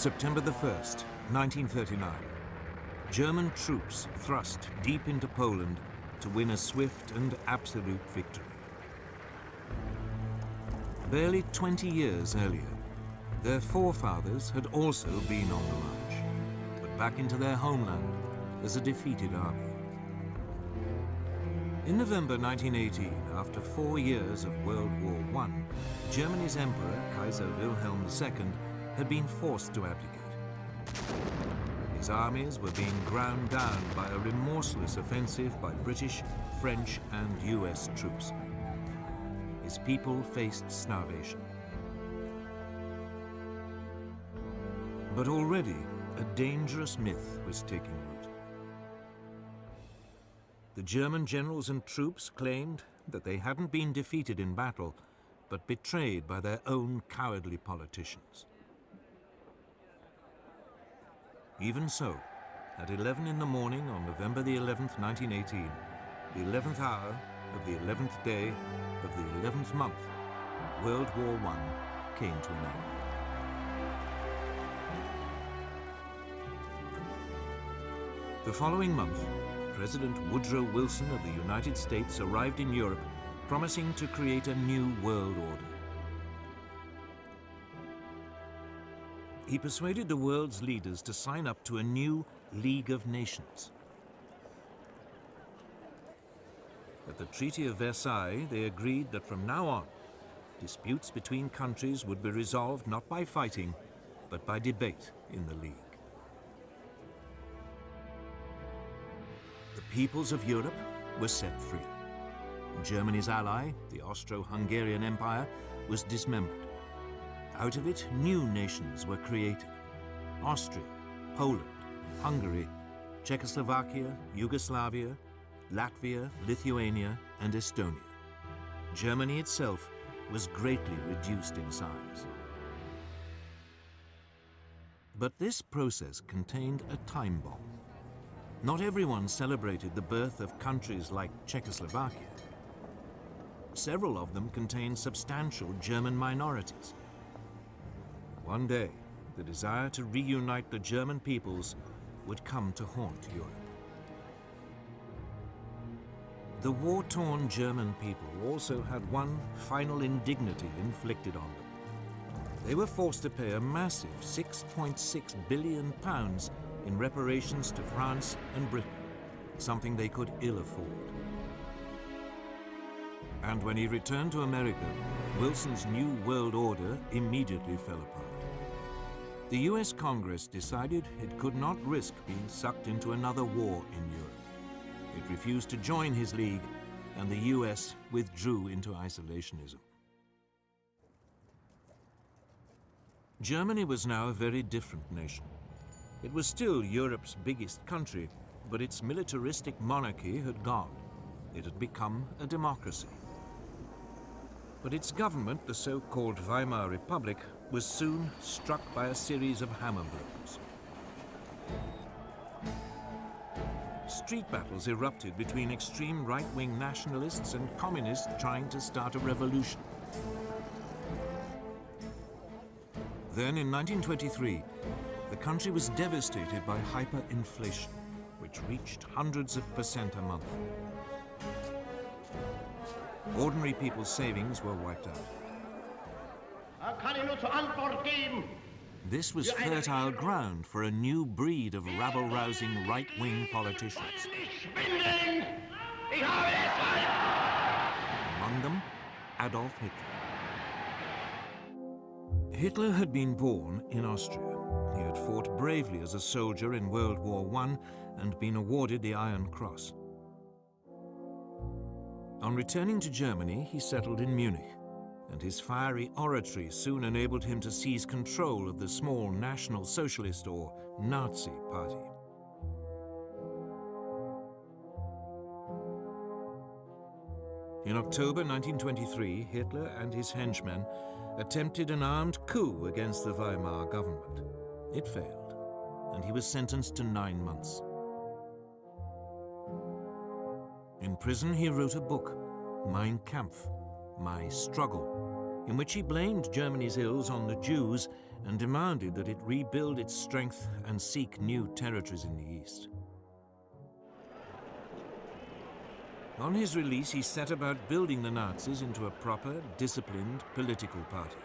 September the 1st, 1939. German troops thrust deep into Poland to win a swift and absolute victory. Barely 20 years earlier, their forefathers had also been on the march, but back into their homeland as a defeated army. In November 1918, after 4 years of World War I, Germany's Emperor, Kaiser Wilhelm II, had been forced to abdicate. His armies were being ground down by a remorseless offensive by British, French, and US troops. His people faced starvation. But already, a dangerous myth was taking root. The German generals and troops claimed that they hadn't been defeated in battle, but betrayed by their own cowardly politicians. Even so, at 11 in the morning on November the 11th, 1918, the 11th hour of the 11th day of the 11th month, World War I came to an end. The following month, President Woodrow Wilson of the United States arrived in Europe, promising to create a new world order. He persuaded the world's leaders to sign up to a new League of Nations. At the Treaty of Versailles, they agreed that from now on, disputes between countries would be resolved not by fighting, but by debate in the League. The peoples of Europe were set free. Germany's ally, the Austro-Hungarian Empire, was dismembered. Out of it, new nations were created: Austria, Poland, Hungary, Czechoslovakia, Yugoslavia, Latvia, Lithuania, and Estonia. Germany itself was greatly reduced in size. But this process contained a time bomb. Not everyone celebrated the birth of countries like Czechoslovakia. Several of them contained substantial German minorities. One day, the desire to reunite the German peoples would come to haunt Europe. The war-torn German people also had one final indignity inflicted on them. They were forced to pay a massive £6.6 billion in reparations to France and Britain, something they could ill afford. And when he returned to America, Wilson's new world order immediately fell apart. The US Congress decided it could not risk being sucked into another war in Europe. It refused to join his league, and the US withdrew into isolationism. Germany was now a very different nation. It was still Europe's biggest country, but its militaristic monarchy had gone. It had become a democracy. But its government, the so-called Weimar Republic, was soon struck by a series of hammer blows. Street battles erupted between extreme right-wing nationalists and communists trying to start a revolution. Then, in 1923, the country was devastated by hyperinflation, which reached hundreds of % a month. Ordinary people's savings were wiped out. This was fertile ground for a new breed of rabble-rousing right-wing politicians. Among them, Adolf Hitler. Hitler had been born in Austria. He had fought bravely as a soldier in World War I and been awarded the Iron Cross. On returning to Germany, he settled in Munich, and his fiery oratory soon enabled him to seize control of the small National Socialist or Nazi Party. In October 1923, Hitler and his henchmen attempted an armed coup against the Weimar government. It failed, and he was sentenced to 9 months. In prison, he wrote a book, Mein Kampf, My Struggle, in which he blamed Germany's ills on the Jews and demanded that it rebuild its strength and seek new territories in the east. On his release, he set about building the Nazis into a proper, disciplined political party.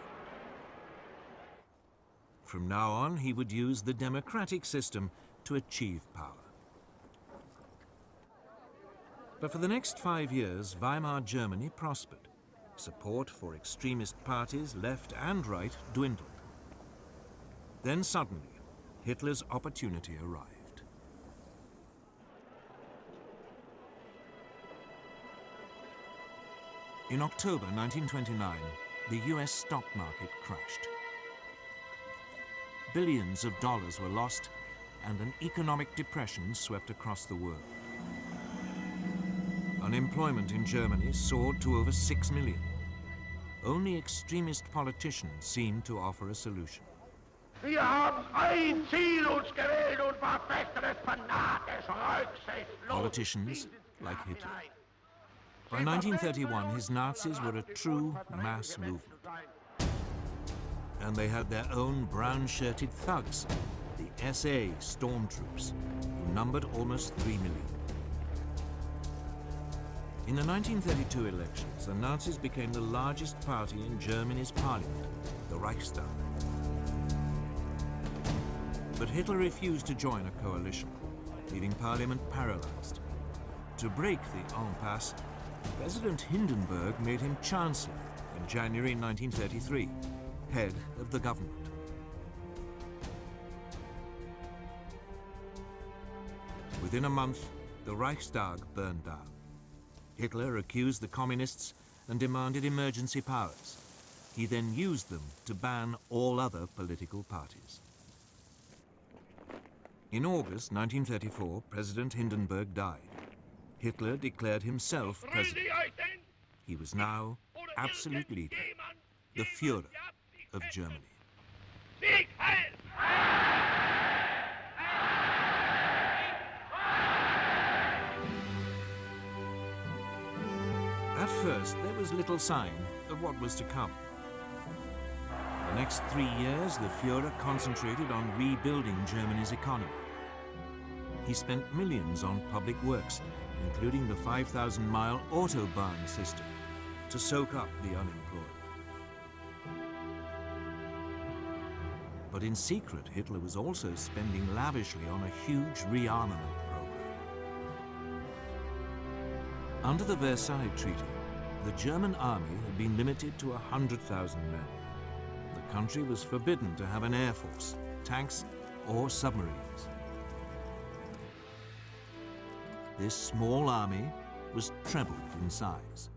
From now on, he would use the democratic system to achieve power. But for the next 5 years, Weimar Germany prospered. Support for extremist parties, left and right, dwindled. Then suddenly, Hitler's opportunity arrived. In October 1929, the US stock market crashed. Billions of dollars were lost, and an economic depression swept across the world. Unemployment in Germany soared to over 6 million. Only extremist politicians seemed to offer a solution. Wir haben ein Ziel uns gewählt und verfechtetes fanatisch rücksichtslos. Politicians like Hitler. By 1931, his Nazis were a true mass movement. And they had their own brown-shirted thugs, the SA stormtroops, who numbered almost 3 million. In the 1932 elections, the Nazis became the largest party in Germany's parliament, the Reichstag. But Hitler refused to join a coalition, leaving parliament paralyzed. To break the impasse, President Hindenburg made him Chancellor in January 1933, head of the government. Within a month, the Reichstag burned down. Hitler accused the communists and demanded emergency powers. He then used them to ban all other political parties. In August 1934, President Hindenburg died. Hitler declared himself president. He was now absolute leader, the Führer of Germany. At first, there was little sign of what was to come. For the next 3 years, the Führer concentrated on rebuilding Germany's economy. He spent millions on public works, including the 5,000-mile Autobahn system, to soak up the unemployed. But in secret, Hitler was also spending lavishly on a huge rearmament program. Under the Versailles Treaty, the German army had been limited to 100,000 men. The country was forbidden to have an air force, tanks, or submarines. This small army was trebled in size.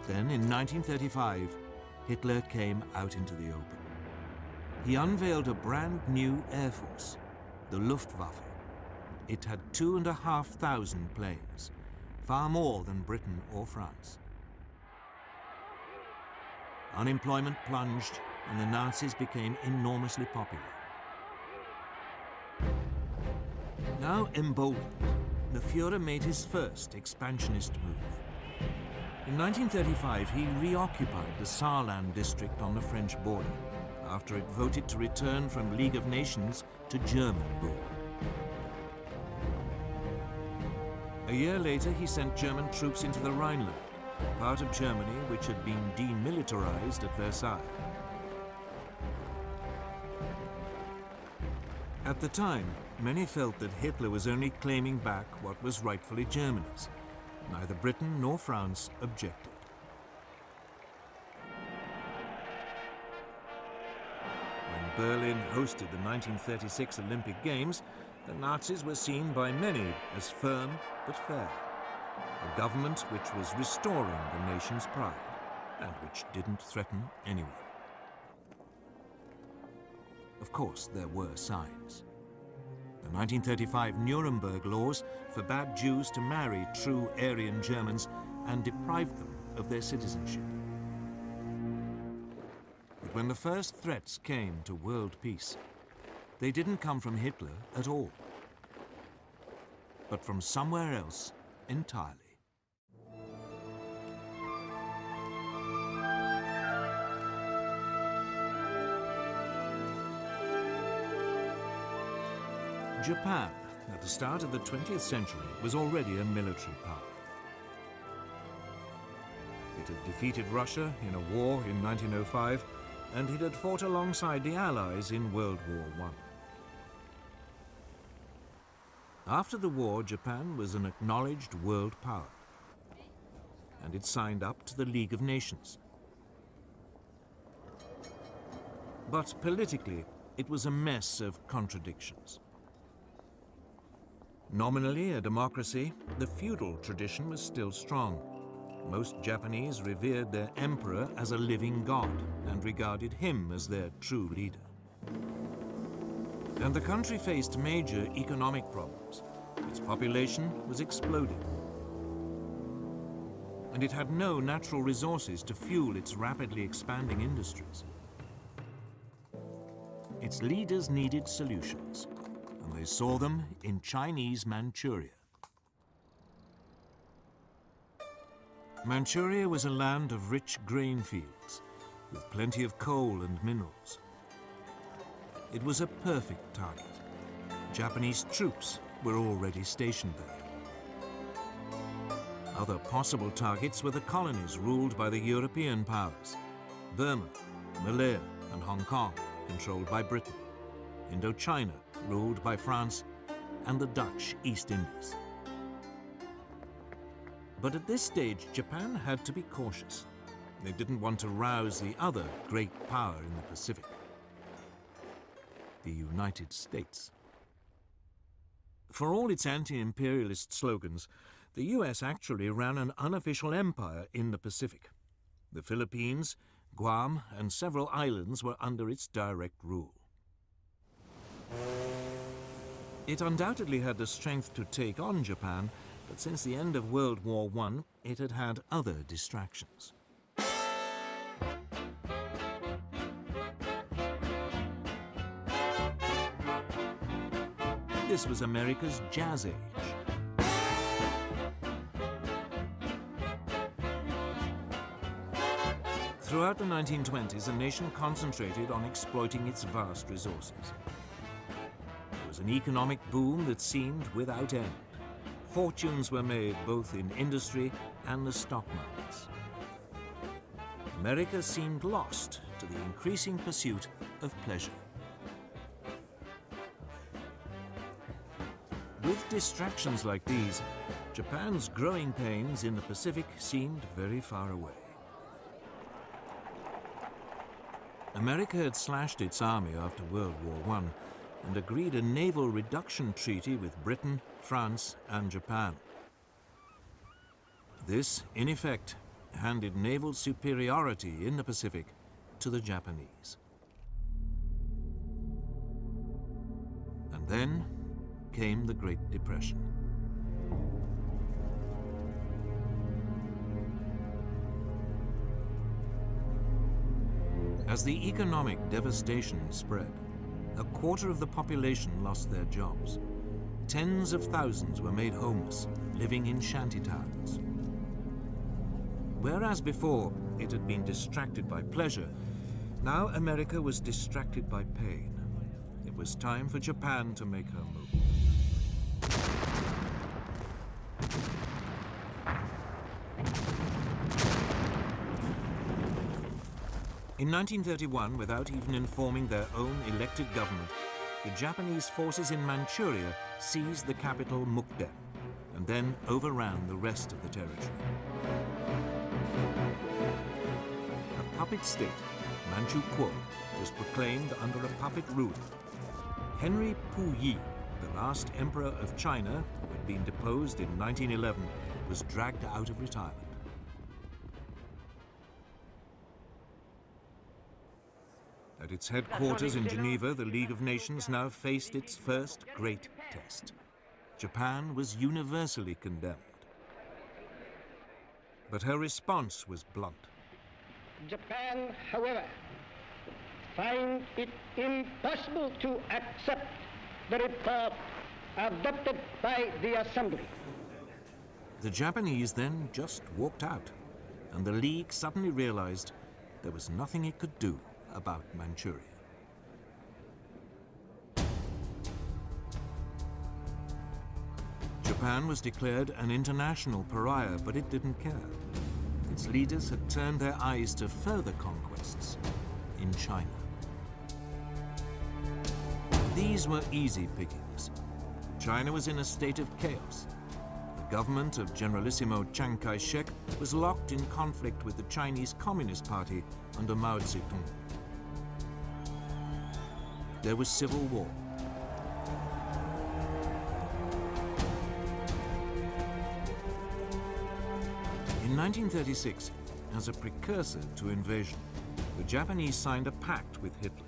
Then, in 1935, Hitler came out into the open. He unveiled a brand new air force, the Luftwaffe. It had 2,500 planes, far more than Britain or France. Unemployment plunged, and the Nazis became enormously popular. Now emboldened, the Führer made his first expansionist move. In 1935, he reoccupied the Saarland district on the French border, after it voted to return from League of Nations to German rule. A year later, he sent German troops into the Rhineland, part of Germany which had been demilitarized at Versailles. At the time, many felt that Hitler was only claiming back what was rightfully Germany's. Neither Britain nor France objected. When Berlin hosted the 1936 Olympic Games, the Nazis were seen by many as firm but fair. A government which was restoring the nation's pride and which didn't threaten anyone. Of course, there were signs. The 1935 Nuremberg laws forbade Jews to marry true Aryan Germans and deprived them of their citizenship. But when the first threats came to world peace, they didn't come from Hitler at all, but from somewhere else entirely. Japan, at the start of the 20th century, was already a military power. It had defeated Russia in a war in 1905, and it had fought alongside the Allies in World War I. After the war, Japan was an acknowledged world power, and it signed up to the League of Nations. But politically, it was a mess of contradictions. Nominally a democracy, the feudal tradition was still strong. Most Japanese revered their emperor as a living god and regarded him as their true leader. And the country faced major economic problems. Its population was exploding. And it had no natural resources to fuel its rapidly expanding industries. Its leaders needed solutions, and they saw them in Chinese Manchuria. Manchuria was a land of rich grain fields, with plenty of coal and minerals. It was a perfect target. Japanese troops were already stationed there. Other possible targets were the colonies ruled by the European powers: Burma, Malaya, and Hong Kong, controlled by Britain; Indochina, ruled by France; and the Dutch East Indies. But at this stage, Japan had to be cautious. They didn't want to rouse the other great power in the Pacific, the United States. For all its anti-imperialist slogans, the US actually ran an unofficial empire in the Pacific. The Philippines, Guam, and several islands were under its direct rule. It undoubtedly had the strength to take on Japan, but since the end of World War I, it had had other distractions. This was America's Jazz Age. Throughout the 1920s, the nation concentrated on exploiting its vast resources. There was an economic boom that seemed without end. Fortunes were made both in industry and the stock markets. America seemed lost to the increasing pursuit of pleasure. With distractions like these, Japan's growing pains in the Pacific seemed very far away. America had slashed its army after World War I and agreed a naval reduction treaty with Britain, France, and Japan. This, in effect, handed naval superiority in the Pacific to the Japanese. And then came the Great Depression. As the economic devastation spread, a quarter of the population lost their jobs. Tens of thousands were made homeless, living in shantytowns. Whereas before it had been distracted by pleasure, now America was distracted by pain. It was time for Japan to make her move. In 1931, without even informing their own elected government, the Japanese forces in Manchuria seized the capital Mukden and then overran the rest of the territory. A puppet state, Manchukuo, was proclaimed under a puppet ruler. Henry Puyi, the last emperor of China, who had been deposed in 1911, was dragged out of retirement. At its headquarters in Geneva, the League of Nations now faced its first great test. Japan was universally condemned. But her response was blunt. Japan, however, finds it impossible to accept the report adopted by the Assembly. The Japanese then just walked out, and the League suddenly realized there was nothing it could do about Manchuria. Japan was declared an international pariah, but it didn't care. Its leaders had turned their eyes to further conquests in China. These were easy pickings. China was in a state of chaos. The government of Generalissimo Chiang Kai-shek was locked in conflict with the Chinese Communist Party under Mao Zedong. There was civil war. In 1936, as a precursor to invasion, the Japanese signed a pact with Hitler.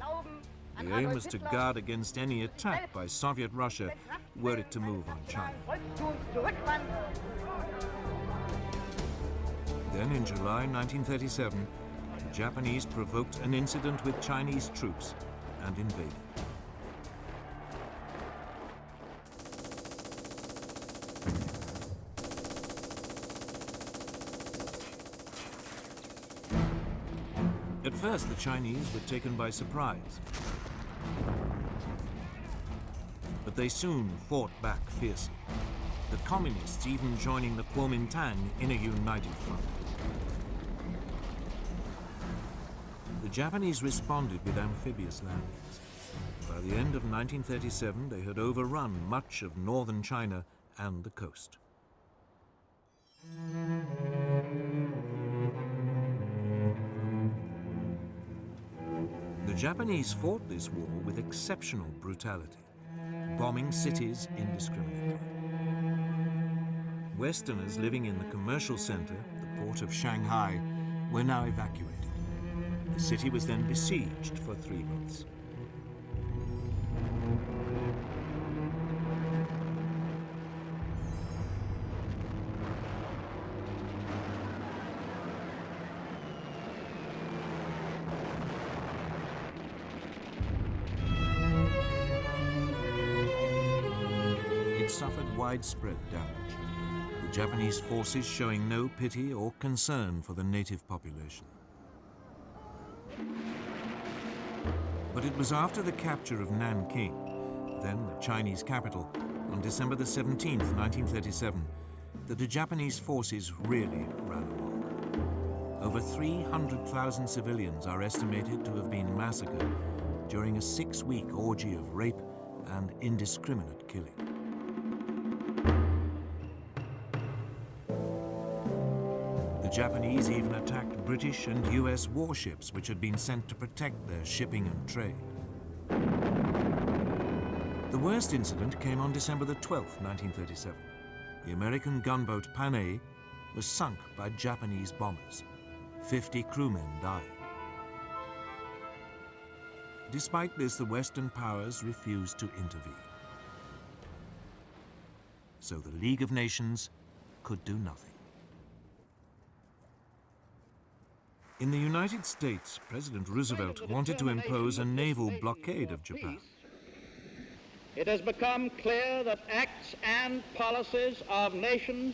The aim was to guard against any attack by Soviet Russia were it to move on China. Then in July 1937, the Japanese provoked an incident with Chinese troops and invaded. At first, the Chinese were taken by surprise. But they soon fought back fiercely, the communists even joining the Kuomintang in a united front. The Japanese responded with amphibious landings. By the end of 1937, they had overrun much of northern China and the coast. The Japanese fought this war with exceptional brutality, bombing cities indiscriminately. Westerners living in the commercial center, the port of Shanghai, were now evacuated. The city was then besieged for 3 months. It suffered widespread damage, the Japanese forces showing no pity or concern for the native population. But it was after the capture of Nanking, then the Chinese capital, on December the 17th, 1937, that the Japanese forces really ran amok. Over 300,000 civilians are estimated to have been massacred during a 6-week orgy of rape and indiscriminate killing. The Japanese even attacked British and US warships which had been sent to protect their shipping and trade. The worst incident came on December the 12th, 1937. The American gunboat Panay was sunk by Japanese bombers. 50 crewmen died. Despite this, the Western powers refused to intervene. So the League of Nations could do nothing. In the United States, President Roosevelt wanted to impose a naval blockade of Japan. It has become clear that acts and policies of nations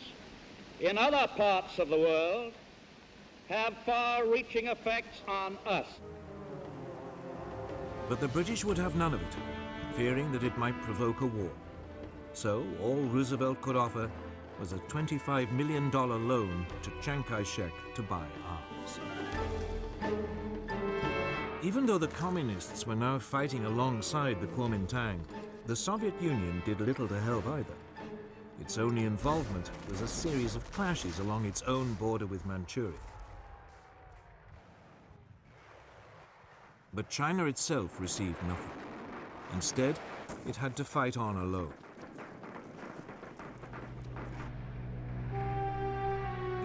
in other parts of the world have far-reaching effects on us. But the British would have none of it, fearing that it might provoke a war. So all Roosevelt could offer was a $25 million loan to Chiang Kai-shek to buy arms. Even though the communists were now fighting alongside the Kuomintang, the Soviet Union did little to help either. Its only involvement was a series of clashes along its own border with Manchuria. But China itself received nothing. Instead, it had to fight on alone.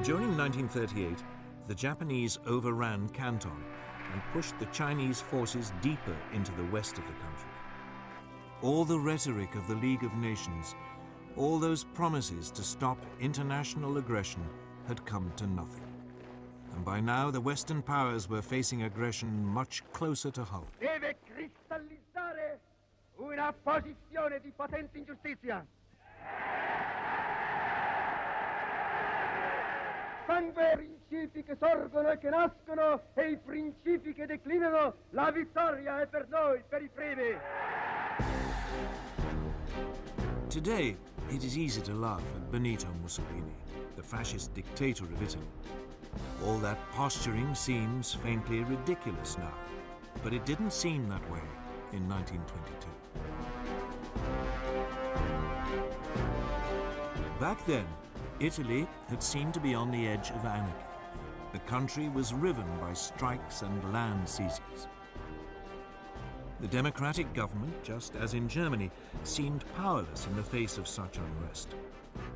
During 1938, the Japanese overran Canton and pushed the Chinese forces deeper into the west of the country. All the rhetoric of the League of Nations, all those promises to stop international aggression had come to nothing. And by now, the Western powers were facing aggression much closer to home. Deve cristallizzare una posizione di potente ingiustizia. Sangue i principi che sorgono e che nascono e i principi che declinano, la vittoria è per noi, per i primi. Today, It is easy to laugh at Benito Mussolini, the fascist dictator of Italy. All that posturing seems faintly ridiculous now, but it didn't seem that way in 1922. Back then, Italy had seemed to be on the edge of anarchy. The country was riven by strikes and land seizures. The democratic government, just as in Germany, seemed powerless in the face of such unrest.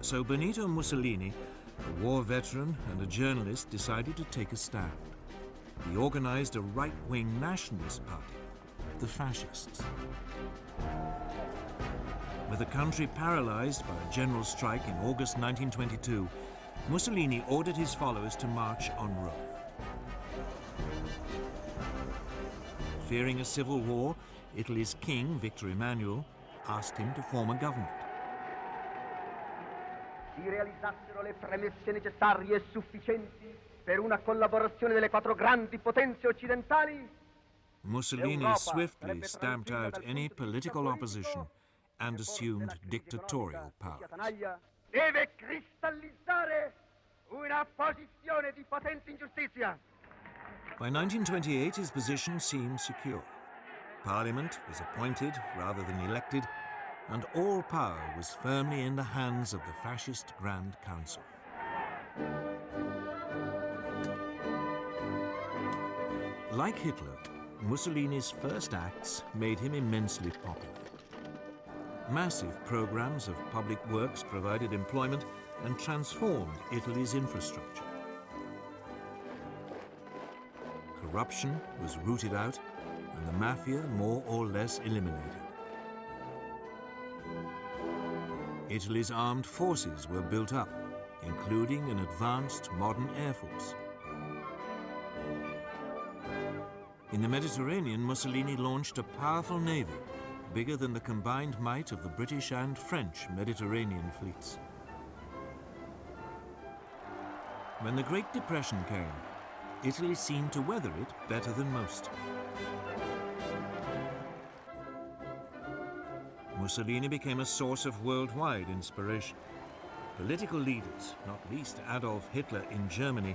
So Benito Mussolini, a war veteran and a journalist, decided to take a stand. He organized a right-wing nationalist party, the Fascists. With the country paralyzed by a general strike in August 1922, Mussolini ordered his followers to march on Rome. Fearing a civil war, Italy's king, Victor Emmanuel, asked him to form a government. Si realizzassero le premesse necessarie e sufficienti per una collaborazione delle quattro grandi potenze occidentali, Mussolini swiftly stamped out any political opposition and assumed dictatorial powers. deve cristallizzare una posizione di potenza in giustizia. By 1928, his position seemed secure. Parliament was appointed rather than elected, and all power was firmly in the hands of the fascist Grand Council. Like Hitler, Mussolini's first acts made him immensely popular. Massive programs of public works provided employment and transformed Italy's infrastructure. Corruption was rooted out and the mafia more or less eliminated. Italy's armed forces were built up, including an advanced modern air force. In the Mediterranean, Mussolini launched a powerful navy, bigger than the combined might of the British and French Mediterranean fleets. When the Great Depression came, Italy seemed to weather it better than most. Mussolini became a source of worldwide inspiration. Political leaders, not least Adolf Hitler in Germany,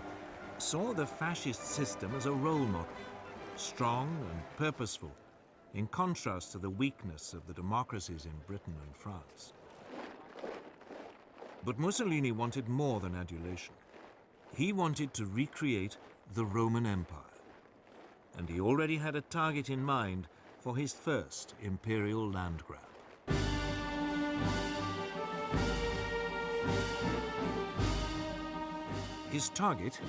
saw the fascist system as a role model, strong and purposeful, in contrast to the weakness of the democracies in Britain and France. But Mussolini wanted more than adulation. He wanted to recreate the Roman Empire, and he already had a target in mind for his first imperial land grab. His target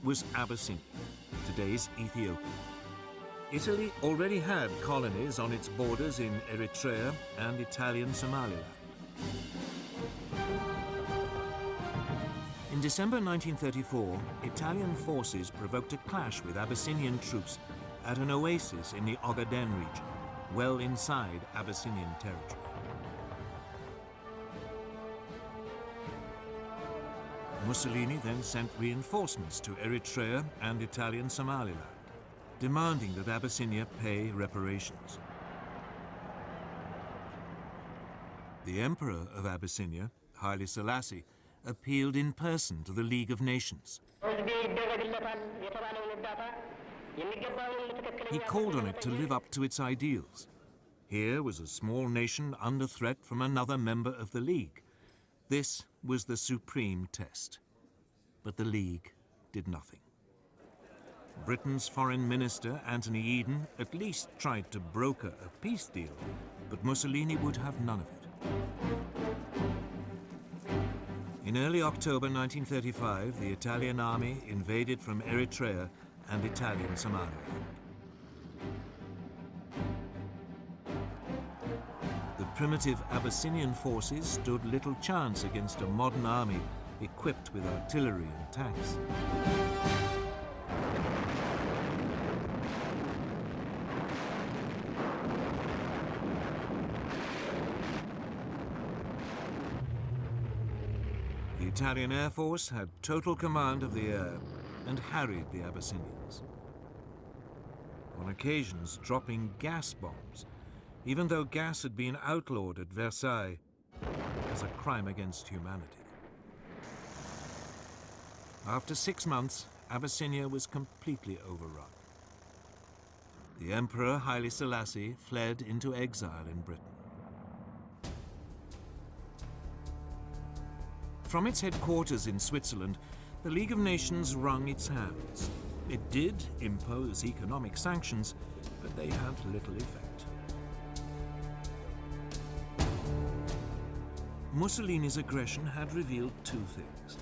was Abyssinia, today's Ethiopia. Italy already had colonies on its borders in Eritrea and Italian Somaliland. In December 1934, Italian forces provoked a clash with Abyssinian troops at an oasis in the Ogaden region, well inside Abyssinian territory. Mussolini then sent reinforcements to Eritrea and Italian Somaliland, demanding that Abyssinia pay reparations. The Emperor of Abyssinia, Haile Selassie, appealed in person to the League of Nations. He called on it to live up to its ideals. Here was a small nation under threat from another member of the League. This was the supreme test. But the League did nothing. Britain's Foreign Minister, Anthony Eden, at least tried to broker a peace deal, but Mussolini would have none of it. In early October 1935, the Italian army invaded from Eritrea and Italian Somaliland. The primitive Abyssinian forces stood little chance against a modern army equipped with artillery and tanks. The Italian Air Force had total command of the air and harried the Abyssinians, on occasions dropping gas bombs, even though gas had been outlawed at Versailles. A as a crime against humanity. After 6 months, Abyssinia was completely overrun. The Emperor Haile Selassie fled into exile in Britain. From its headquarters in Switzerland, the League of Nations wrung its hands. It did impose economic sanctions, but they had little effect. Mussolini's aggression had revealed 2 things.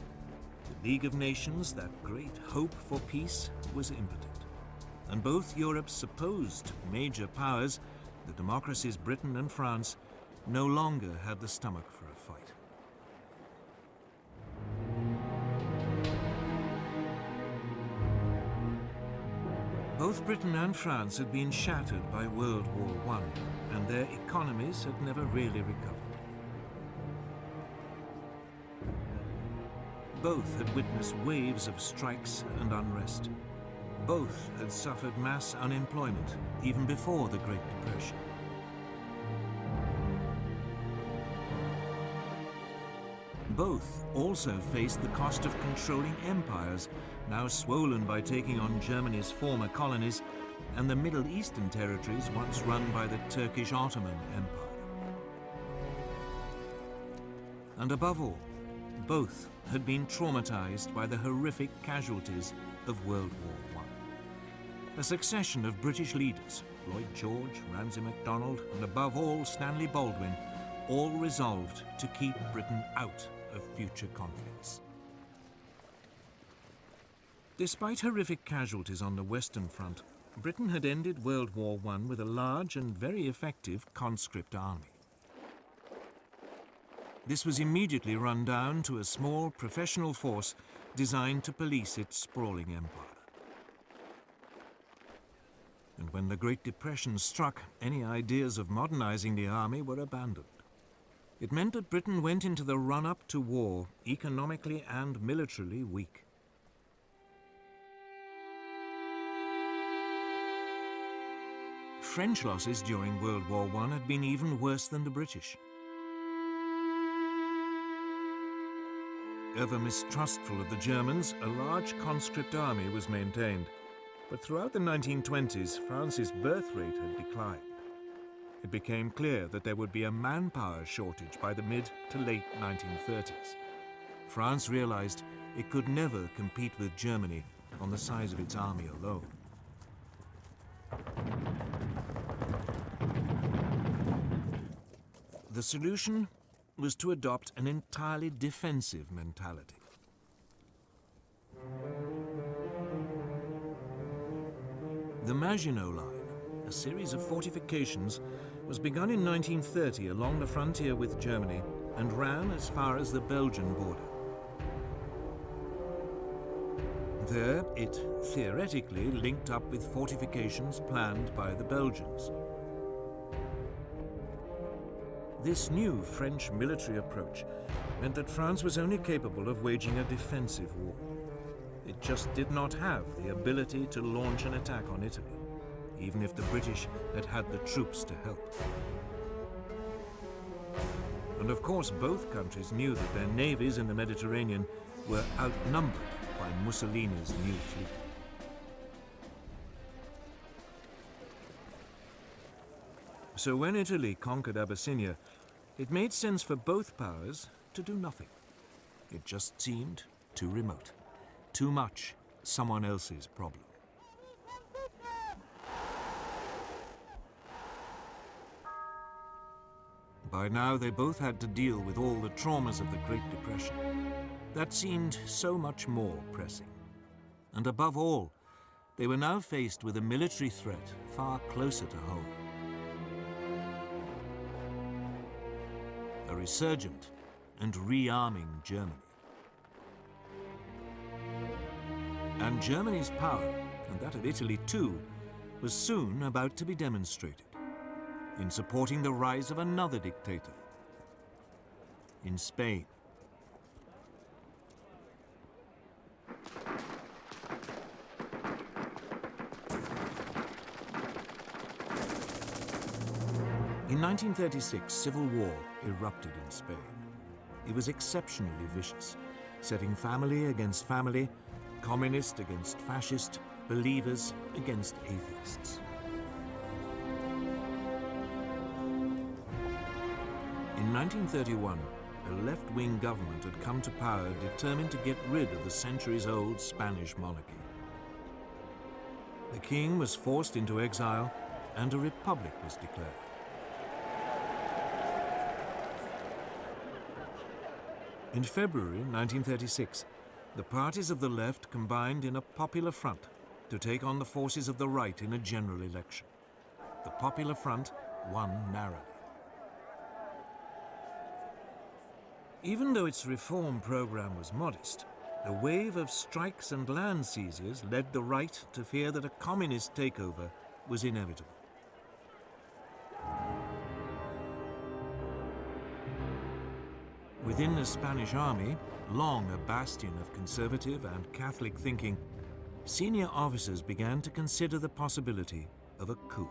The League of Nations, that great hope for peace, was impotent. And both Europe's supposed major powers, the democracies Britain and France, no longer had the stomach for a fight. Both Britain and France had been shattered by World War I, and their economies had never really recovered. Both had witnessed waves of strikes and unrest. Both had suffered mass unemployment, even before the Great Depression. Both also faced the cost of controlling empires, now swollen by taking on Germany's former colonies and the Middle Eastern territories once run by the Turkish Ottoman Empire. And above all, both had been traumatized by the horrific casualties of World War I. A succession of British leaders, Lloyd George, Ramsay MacDonald, and above all Stanley Baldwin, all resolved to keep Britain out of future conflicts. Despite horrific casualties on the Western Front, Britain had ended World War I with a large and very effective conscript army. This was immediately run down to a small professional force designed to police its sprawling empire. And when the Great Depression struck, any ideas of modernizing the army were abandoned. It meant that Britain went into the run-up to war economically and militarily weak. French losses during World War I had been even worse than the British. Ever mistrustful of the Germans, a large conscript army was maintained. But throughout the 1920s, France's birth rate had declined. It became clear that there would be a manpower shortage by the mid to late 1930s. France realized it could never compete with Germany on the size of its army alone. The solution was to adopt an entirely defensive mentality. The Maginot Line, a series of fortifications, was begun in 1930 along the frontier with Germany and ran as far as the Belgian border. There, it theoretically linked up with fortifications planned by the Belgians. This new French military approach meant that France was only capable of waging a defensive war. It just did not have the ability to launch an attack on Italy, even if the British had had the troops to help. And of course, both countries knew that their navies in the Mediterranean were outnumbered by Mussolini's new fleet. So when Italy conquered Abyssinia, it made sense for both powers to do nothing. It just seemed too remote, too much someone else's problem. By now, they both had to deal with all the traumas of the Great Depression. That seemed so much more pressing. And above all, they were now faced with a military threat far closer to home. A resurgent and rearming Germany. And Germany's power, and that of Italy too, was soon about to be demonstrated in supporting the rise of another dictator in Spain. In 1936, civil war erupted in Spain. It was exceptionally vicious, setting family against family, communist against fascist, believers against atheists. In 1931, a left-wing government had come to power determined to get rid of the centuries-old Spanish monarchy. The king was forced into exile and a republic was declared. In February 1936, the parties of the left combined in a popular front to take on the forces of the right in a general election. The Popular Front won narrowly. Even though its reform program was modest, the wave of strikes and land seizures led the right to fear that a communist takeover was inevitable. Within the Spanish army, long a bastion of conservative and Catholic thinking, senior officers began to consider the possibility of a coup.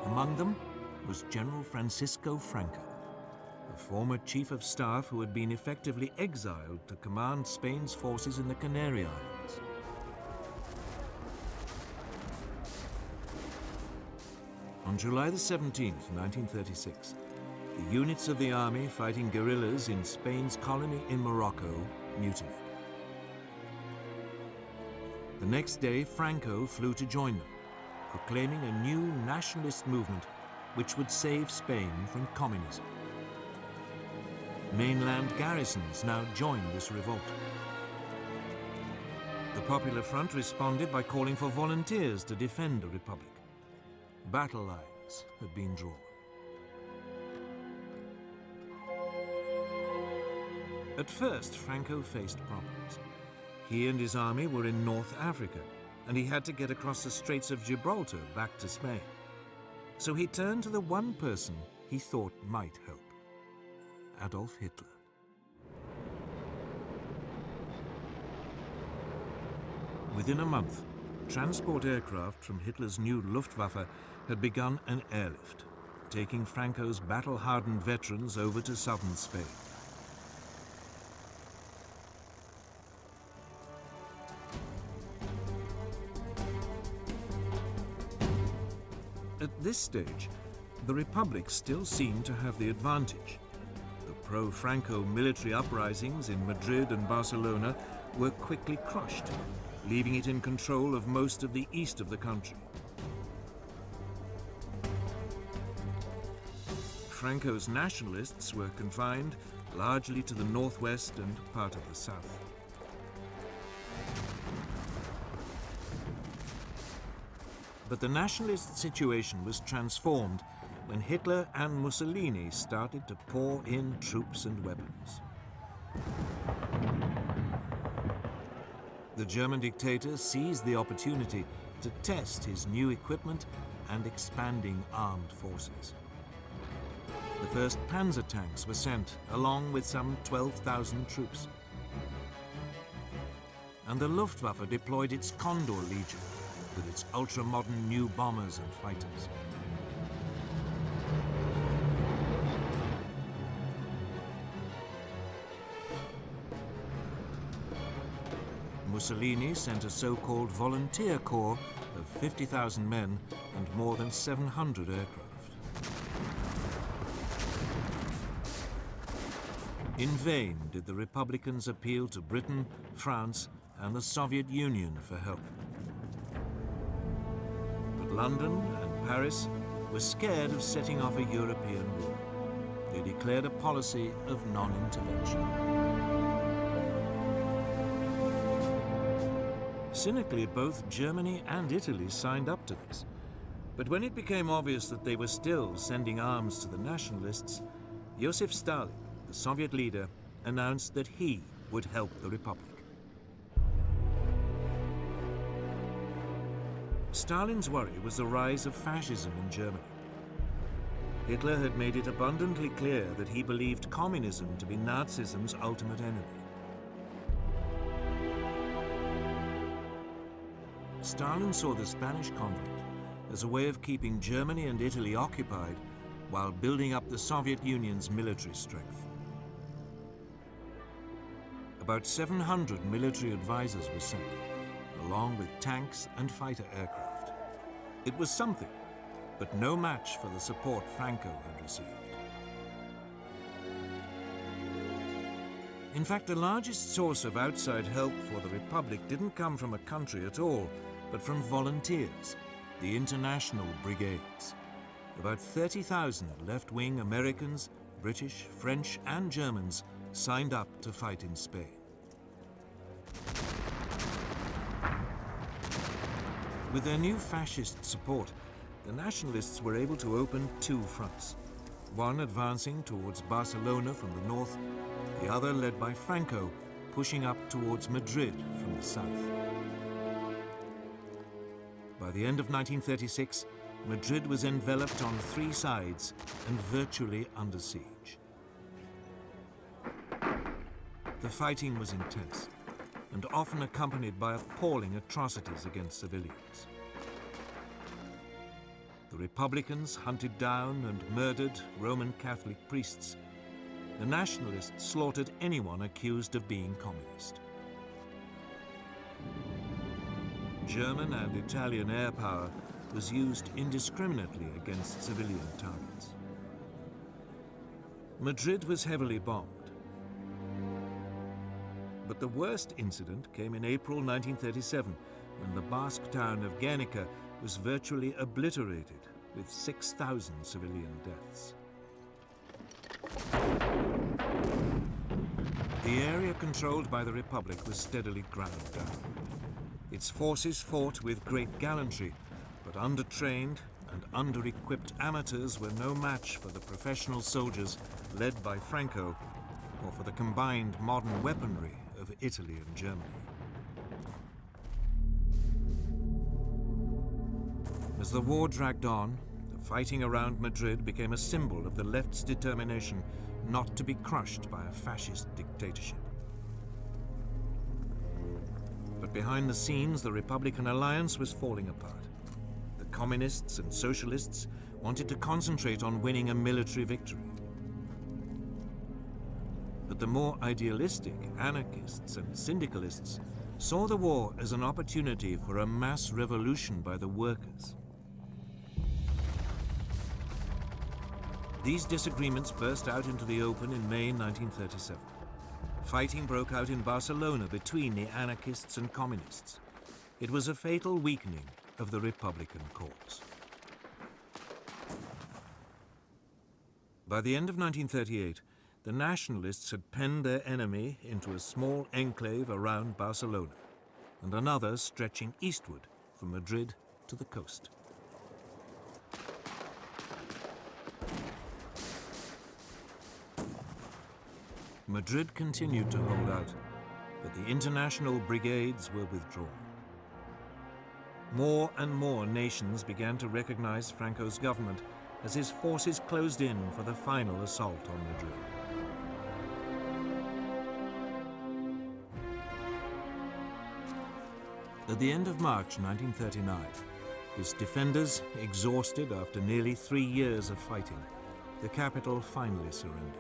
Among them was General Francisco Franco, a former chief of staff who had been effectively exiled to command Spain's forces in the Canary Islands. On July the 17th, 1936, the units of the army fighting guerrillas in Spain's colony in Morocco mutinied. The next day, Franco flew to join them, proclaiming a new nationalist movement which would save Spain from communism. Mainland garrisons now joined this revolt. The Popular Front responded by calling for volunteers to defend the Republic. Battle lines had been drawn. At first, Franco faced problems. He and his army were in North Africa, and he had to get across the Straits of Gibraltar back to Spain. So he turned to the one person he thought might help: Adolf Hitler. Within a month, transport aircraft from Hitler's new Luftwaffe had begun an airlift, taking Franco's battle-hardened veterans over to southern Spain. At this stage, the Republic still seemed to have the advantage. The pro-Franco military uprisings in Madrid and Barcelona were quickly crushed, leaving it in control of most of the east of the country. Franco's nationalists were confined largely to the northwest and part of the south. But the nationalist situation was transformed when Hitler and Mussolini started to pour in troops and weapons. The German dictator seized the opportunity to test his new equipment and expanding armed forces. The first panzer tanks were sent, along with some 12,000 troops. And the Luftwaffe deployed its Condor Legion, with its ultra-modern new bombers and fighters. Mussolini sent a so-called volunteer corps of 50,000 men and more than 700 aircraft. In vain did the Republicans appeal to Britain, France, and the Soviet Union for help. But London and Paris were scared of setting off a European war. They declared a policy of non-intervention. Cynically, both Germany and Italy signed up to this. But when it became obvious that they were still sending arms to the nationalists, Joseph Stalin, the Soviet leader, announced that he would help the Republic. Stalin's worry was the rise of fascism in Germany. Hitler had made it abundantly clear that he believed communism to be Nazism's ultimate enemy. Stalin saw the Spanish conflict as a way of keeping Germany and Italy occupied while building up the Soviet Union's military strength. About 700 military advisors were sent, along with tanks and fighter aircraft. It was something, but no match for the support Franco had received. In fact, the largest source of outside help for the Republic didn't come from a country at all, but from volunteers, the international brigades. About 30,000 left-wing Americans, British, French, and Germans signed up to fight in Spain. With their new fascist support, the nationalists were able to open two fronts, one advancing towards Barcelona from the north, the other led by Franco, pushing up towards Madrid from the south. By the end of 1936, Madrid was enveloped on three sides and virtually under siege. The fighting was intense and often accompanied by appalling atrocities against civilians. The Republicans hunted down and murdered Roman Catholic priests. The nationalists slaughtered anyone accused of being communist. German and Italian air power was used indiscriminately against civilian targets. Madrid was heavily bombed. But the worst incident came in April 1937, when the Basque town of Guernica was virtually obliterated, with 6,000 civilian deaths. The area controlled by the Republic was steadily ground down. Its forces fought with great gallantry, but undertrained and under-equipped amateurs were no match for the professional soldiers led by Franco, or for the combined modern weaponry of Italy and Germany. As the war dragged on, the fighting around Madrid became a symbol of the left's determination not to be crushed by a fascist dictatorship. But behind the scenes, the Republican alliance was falling apart. The communists and socialists wanted to concentrate on winning a military victory. But the more idealistic anarchists and syndicalists saw the war as an opportunity for a mass revolution by the workers. These disagreements burst out into the open in May 1937. Fighting broke out in Barcelona between the anarchists and communists. It was a fatal weakening of the Republican cause. By the end of 1938, the nationalists had penned their enemy into a small enclave around Barcelona, and another stretching eastward from Madrid to the coast. Madrid continued to hold out, but the international brigades were withdrawn. More and more nations began to recognize Franco's government as his forces closed in for the final assault on Madrid. At the end of March 1939, its defenders, exhausted after nearly 3 years of fighting, the capital finally surrendered.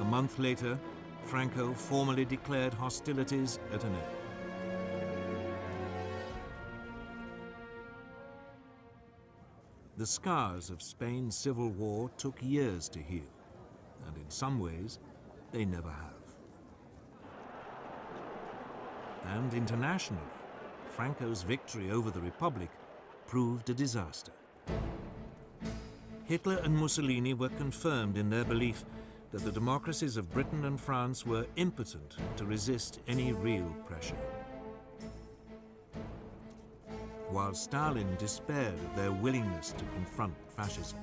A month later, Franco formally declared hostilities at an end. The scars of Spain's civil war took years to heal, and in some ways, they never have. And internationally, Franco's victory over the Republic proved a disaster. Hitler and Mussolini were confirmed in their belief that the democracies of Britain and France were impotent to resist any real pressure. While Stalin despaired of their willingness to confront fascism.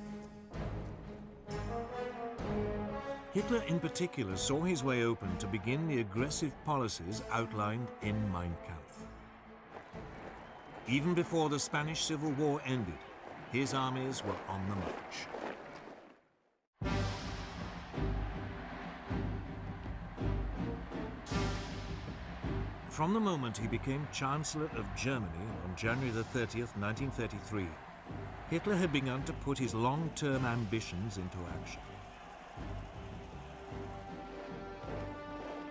Hitler in particular saw his way open to begin the aggressive policies outlined in Mein Kampf. Even before the Spanish Civil War ended, his armies were on the march. From the moment he became Chancellor of Germany on January the 30th, 1933, Hitler had begun to put his long-term ambitions into action.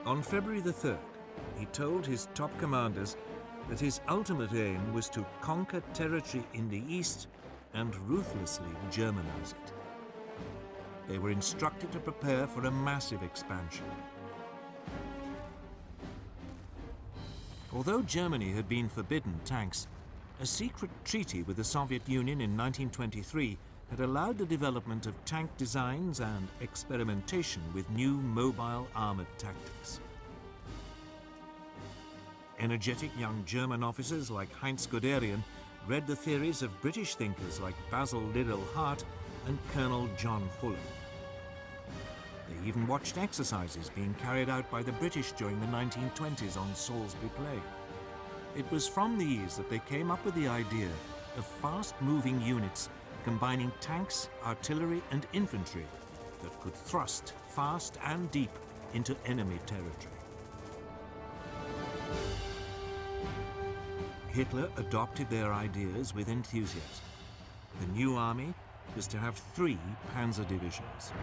On February the 3rd, he told his top commanders that his ultimate aim was to conquer territory in the east and ruthlessly Germanize it. They were instructed to prepare for a massive expansion. Although Germany had been forbidden tanks, a secret treaty with the Soviet Union in 1923 had allowed the development of tank designs and experimentation with new mobile armored tactics. Energetic young German officers like Heinz Guderian read the theories of British thinkers like Basil Liddell Hart and Colonel John Fuller. They even watched exercises being carried out by the British during the 1920s on Salisbury Plain. It was from these that they came up with the idea of fast-moving units combining tanks, artillery and infantry that could thrust fast and deep into enemy territory. Hitler adopted their ideas with enthusiasm. The new army was to have 3 panzer divisions.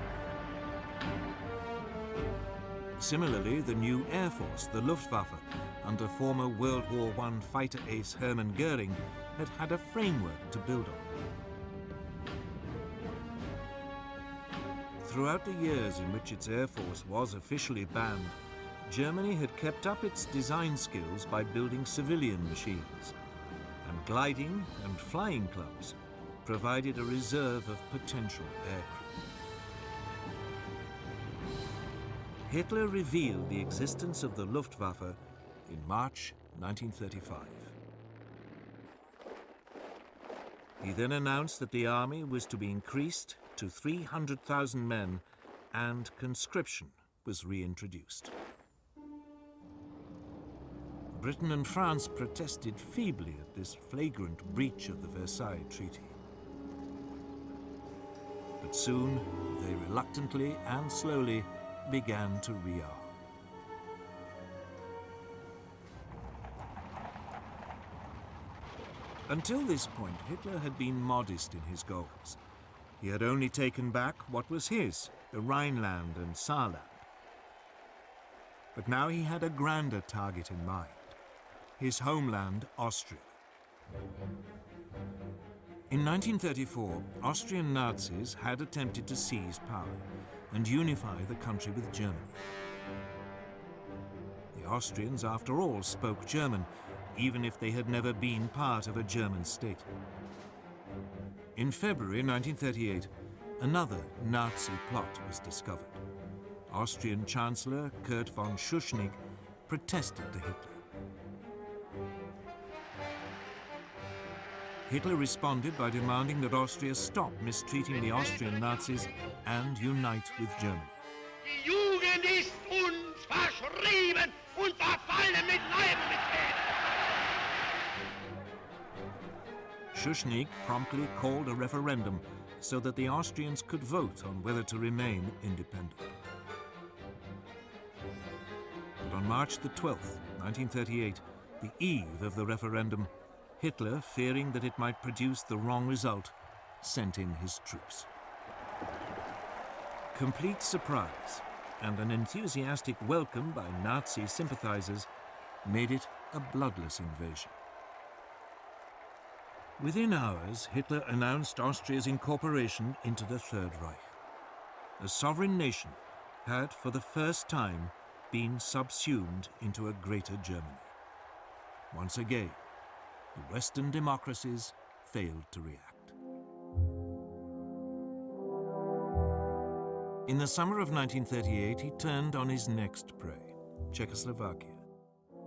Similarly, the new Air Force, the Luftwaffe, under former World War I fighter ace Hermann Goering, had a framework to build on. Throughout the years in which its Air Force was officially banned, Germany had kept up its design skills by building civilian machines, and gliding and flying clubs provided a reserve of potential aircraft. Hitler revealed the existence of the Luftwaffe in March 1935. He then announced that the army was to be increased to 300,000 men and conscription was reintroduced. Britain and France protested feebly at this flagrant breach of the Versailles Treaty. But soon they reluctantly and slowly began to rearm. Until this point, Hitler had been modest in his goals. He had only taken back what was his, the Rhineland and Saarland. But now he had a grander target in mind, his homeland, Austria. In 1934, Austrian Nazis had attempted to seize power and unify the country with Germany. The Austrians, after all, spoke German, even if they had never been part of a German state. In February 1938, another Nazi plot was discovered. Austrian Chancellor Kurt von Schuschnigg protested to Hitler. Hitler responded by demanding that Austria stop mistreating the Austrian Nazis and unite with Germany. Die Jugend ist uns verschrieben und verfallen mit Leib und mit Seele. Schuschnigg promptly called a referendum so that the Austrians could vote on whether to remain independent. But on March the 12th, 1938, the eve of the referendum, Hitler, fearing that it might produce the wrong result, sent in his troops. Complete surprise and an enthusiastic welcome by Nazi sympathizers made it a bloodless invasion. Within hours, Hitler announced Austria's incorporation into the Third Reich. A sovereign nation had, for the first time, been subsumed into a greater Germany. Once again, the Western democracies failed to react. In the summer of 1938, he turned on his next prey, Czechoslovakia.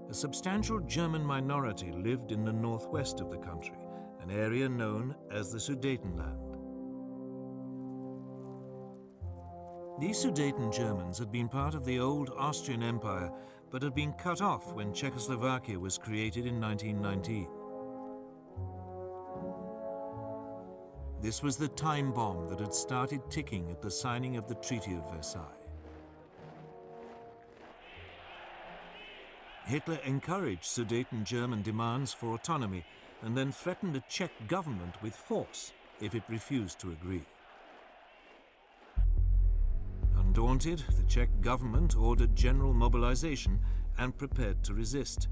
A substantial German minority lived in the northwest of the country, an area known as the Sudetenland. These Sudeten Germans had been part of the old Austrian Empire, but had been cut off when Czechoslovakia was created in 1919. This was the time bomb that had started ticking at the signing of the Treaty of Versailles. Hitler encouraged Sudeten German demands for autonomy and then threatened the Czech government with force if it refused to agree. Undaunted, the Czech government ordered general mobilization and prepared to resist.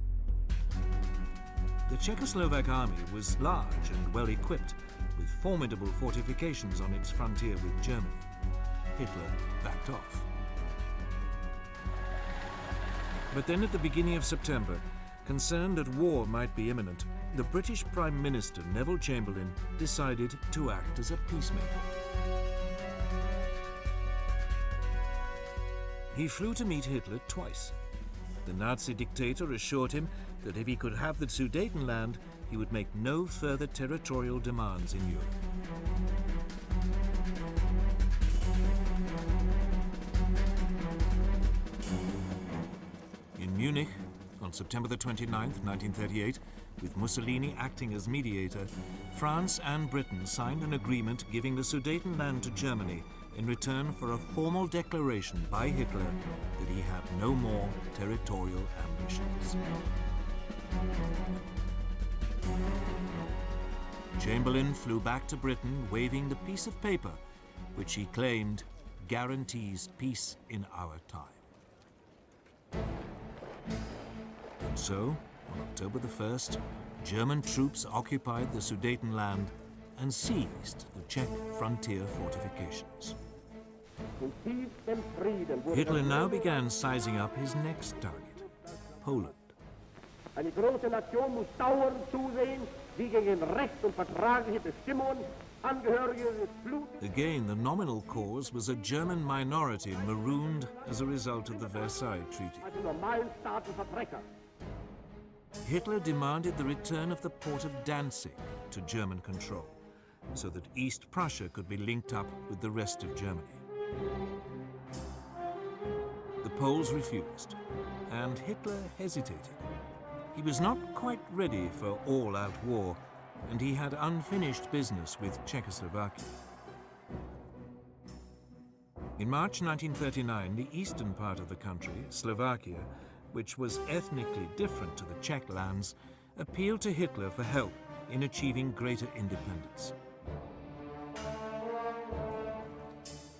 The Czechoslovak army was large and well equipped, with formidable fortifications on its frontier with Germany. Hitler backed off. But then at the beginning of September, concerned that war might be imminent, the British Prime Minister Neville Chamberlain decided to act as a peacemaker. He flew to meet Hitler twice. The Nazi dictator assured him that if he could have the Sudetenland, he would make no further territorial demands in Europe. In Munich, on September the 29th, 1938, with Mussolini acting as mediator, France and Britain signed an agreement giving the Sudetenland to Germany in return for a formal declaration by Hitler that he had no more territorial ambitions. Chamberlain flew back to Britain waving the piece of paper, which he claimed guarantees peace in our time. And so, on October the 1st, German troops occupied the Sudetenland and seized the Czech frontier fortifications. Hitler now began sizing up his next target, Poland. Eine große Nation muss dauernd zusehen, wie gegen Recht und vertragliche Bestimmungen Angehörige des Blutes. Again, the nominal cause was a German minority marooned as a result of the Versailles Treaty. Also normalen Staatenverbrecher. Hitler demanded the return of the port of Danzig to German control, so that East Prussia could be linked up with the rest of Germany. The Poles refused, and Hitler hesitated. He was not quite ready for all-out war, and he had unfinished business with Czechoslovakia. In March 1939, the eastern part of the country, Slovakia, which was ethnically different to the Czech lands, appealed to Hitler for help in achieving greater independence.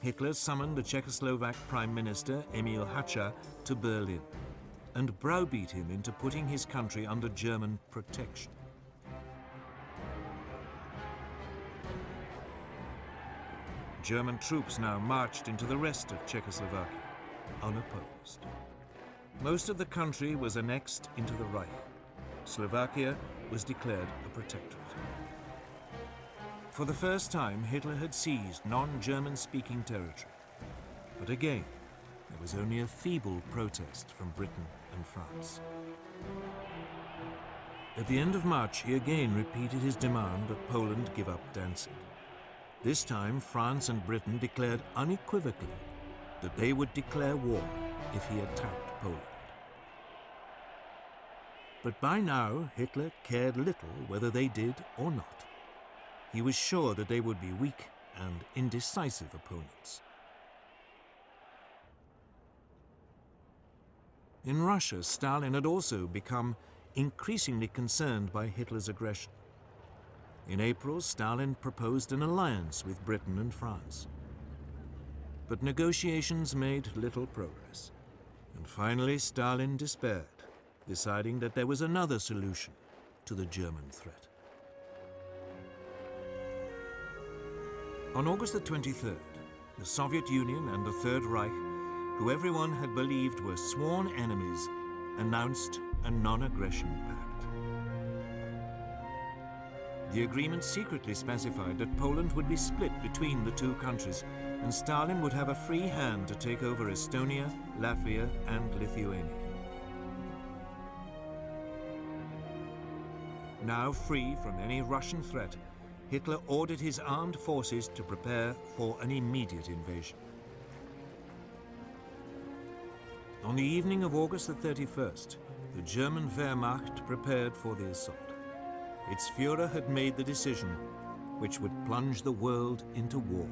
Hitler summoned the Czechoslovak Prime Minister Emil Hácha to Berlin and browbeat him into putting his country under German protection. German troops now marched into the rest of Czechoslovakia, unopposed. Most of the country was annexed into the Reich. Slovakia was declared a protectorate. For the first time, Hitler had seized non-German-speaking territory. But again, there was only a feeble protest from Britain and France. At the end of March, he again repeated his demand that Poland give up Danzig. This time, France and Britain declared unequivocally that they would declare war if he attacked Poland. But by now, Hitler cared little whether they did or not. He was sure that they would be weak and indecisive opponents. In Russia, Stalin had also become increasingly concerned by Hitler's aggression. In April, Stalin proposed an alliance with Britain and France. But negotiations made little progress. And finally, Stalin despaired, deciding that there was another solution to the German threat. On August the 23rd, the Soviet Union and the Third Reich, who everyone had believed were sworn enemies, announced a non-aggression pact. The agreement secretly specified that Poland would be split between the two countries, and Stalin would have a free hand to take over Estonia, Latvia, and Lithuania. Now free from any Russian threat, Hitler ordered his armed forces to prepare for an immediate invasion. On the evening of August the 31st, the German Wehrmacht prepared for the assault. Its Führer had made the decision which would plunge the world into war.